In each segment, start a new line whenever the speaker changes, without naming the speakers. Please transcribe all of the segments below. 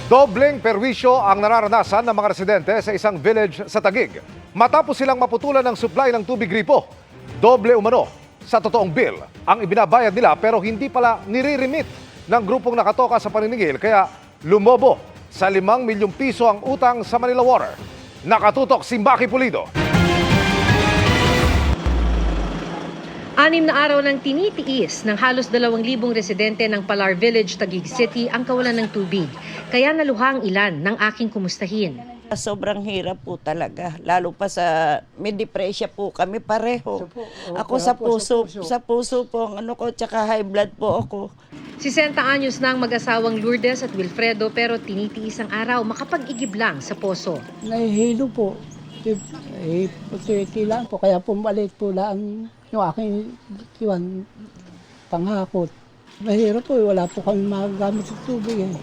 Dobleng perwisyo ang nararanasan ng mga residente sa isang village sa Taguig matapos silang maputulan ng supply ng tubig gripo. Doble umano sa totoong bill ang ibinabayad nila pero hindi pala nire-remit ng grupong nakatoka sa paniningil kaya lumobo sa 5 milyong piso ang utang sa Manila Water. Nakatutok si Maki Pulido.
6 na araw nang tinitiis ng halos 2,000 residente ng Palar Village, Taguig City ang kawalan ng tubig. Kaya naluha ang ilan ng aking kumustahin.
Sobrang hirap po talaga, lalo pa sa may depresya po kami pareho. Ako sa puso po ang ano ko, tsaka high blood po ako.
60 anyos na ang mag-asawang Lourdes at Wilfredo pero tinitiis ang araw makapag-igib lang sa poso.
Nahihilo po. Puti lang po, kaya pumalit po lang yung aking panghakot. Mahirap po, wala po kami magagamit sa tubig eh.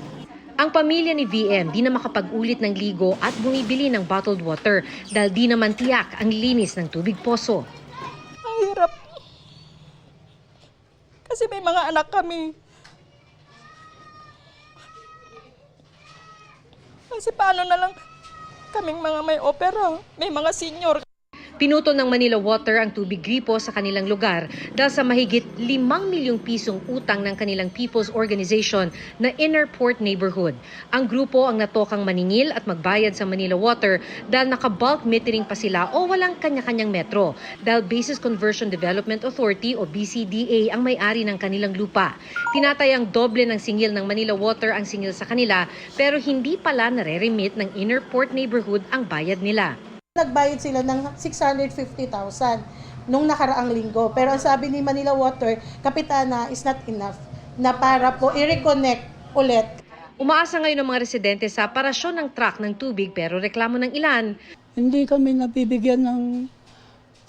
Ang pamilya ni VM di na makapag-ulit ng ligo at bumibili ng bottled water dahil di naman tiyak ang linis ng tubig poso.
Ang hirap. Kasi may mga anak kami. Kasi paano na lang kaming mga may opera, may mga senior.
Pinuto ng Manila Water ang tubig gripo sa kanilang lugar dahil sa mahigit 5 milyong pisong utang ng kanilang People's Organization na Inner Port Neighborhood. Ang grupo ang natokang maningil at magbayad sa Manila Water dahil naka-bulk metering pa sila o walang kanya-kanyang metro dahil Basis Conversion Development Authority o BCDA ang may-ari ng kanilang lupa. Tinatayang doble ng singil ng Manila Water ang singil sa kanila pero hindi pala nare-remit ng Inner Port Neighborhood ang bayad nila.
Nagbayad sila ng 650,000 nung nakaraang linggo. Pero ang sabi ni Manila Water, Kapitana, is not enough na para po i-reconnect ulit.
Umaasa ngayon ang mga residente sa parasyon ng truck ng tubig pero reklamo ng ilan.
Hindi kami nabibigyan ng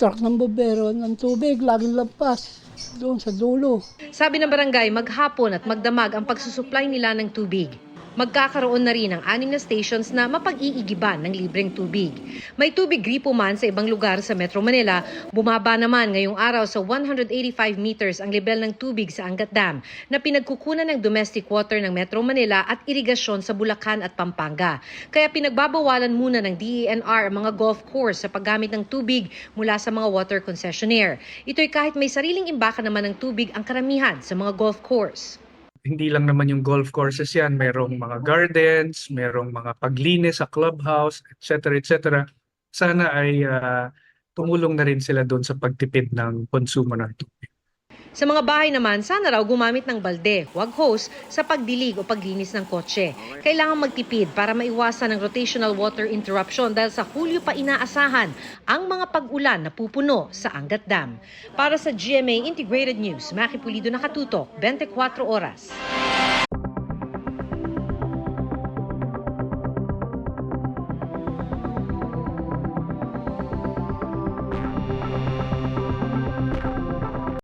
truck ng bombero ng tubig, laging lampas doon sa dulo.
Sabi ng barangay, maghapon at magdamag ang pagsusupply nila ng tubig. Magkakaroon na rin ng 6 na stations na mapag-iigiban ng libreng tubig. May tubig gripo man sa ibang lugar sa Metro Manila, bumaba naman ngayong araw sa 185 meters ang level ng tubig sa Angat Dam na pinagkukunan ng domestic water ng Metro Manila at irigasyon sa Bulacan at Pampanga. Kaya pinagbabawalan muna ng DENR ang mga golf course sa paggamit ng tubig mula sa mga water concessionaire. Ito'y kahit may sariling imbakan naman ng tubig ang karamihan sa mga golf course.
Hindi lang naman yung golf courses yan, merong mga gardens, merong mga paglinis sa clubhouse, etc. etc. Sana ay tumulong na rin sila doon sa pagtipid ng konsumo ng tubig.
Sa mga bahay naman, sana raw gumamit ng balde, huwag hose, sa pagdilig o paglinis ng kotse. Kailangan magtipid para maiwasan ang rotational water interruption dahil sa Hulyo pa inaasahan ang mga pag-ulan na pupuno sa Angat Dam. Para sa GMA Integrated News, Maki Pulido, nakatutok, 24 oras.